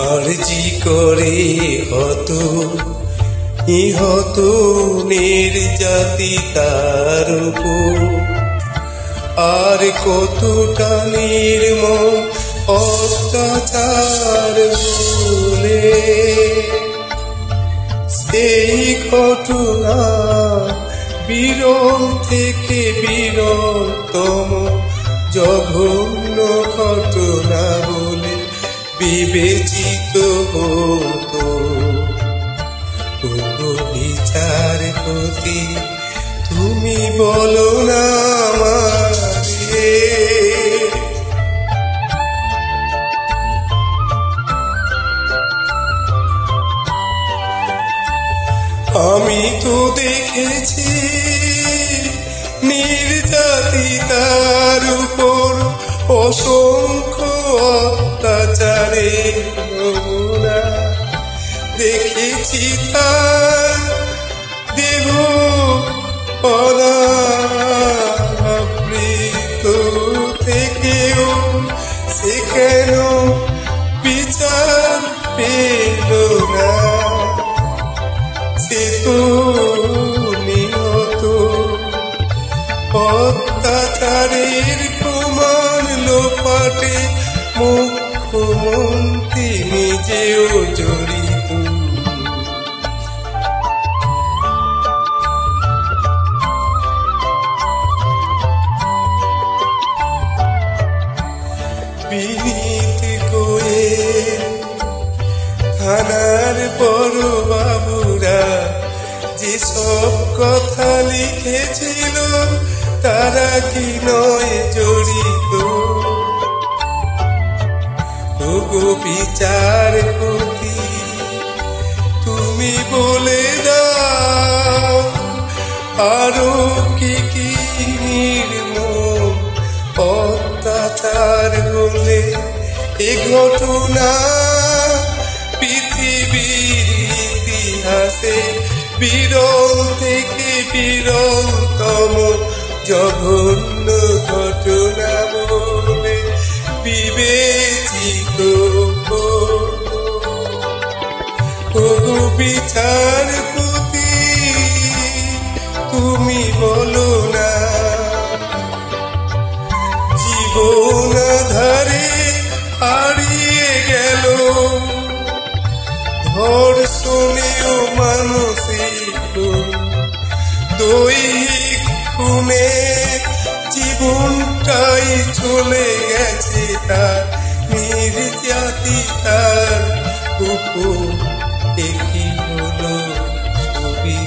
আরজি করে ইহত নির্যাতিতার উপর আর কতটা নির্মম অত্যাচার বলে সেই ঘটনা বিরল থেকে বিরলতম জঘন্য ঘটনা বলে বিবেচিত হতো। বিচারপতি তুমি বলো না আমারে, আমি তো দেখেছি নির্যাতিতার উপর অসংখ্য অত্যাচারের নমুনা, দেখেছি তার দেহ অনাবৃত থেকেও সে কেন বিচার পেল না। সে তো নিহত অত্যাচারের প্রমাণ লোপাটে মুখ্যমন্ত্রী নিজেও জড়িত। বিনীত গোয়েল থানার বড় বাবুরা যেসব কথা লিখেছিল তারা কি নয় জড়িত? ওগো বিচারপতি তুমি বলে দাও আরো কি কি নির্মম অত্যাচার হলে এ ঘটনা পৃথিবীর ইতিহাসে বিরল থেকে বিরলতম জঘন্য ঘটনা বলে বিবেচিত। ওগো বিচারপতি তুমি বলো না, জীবন ধারে হারিয়ে গেল ধর্ষণীয় মানসিক দৈহিক খুনে জীবনটাই চলে গেছে তার নির্যাতিতার উপর। একই হলো ছবি।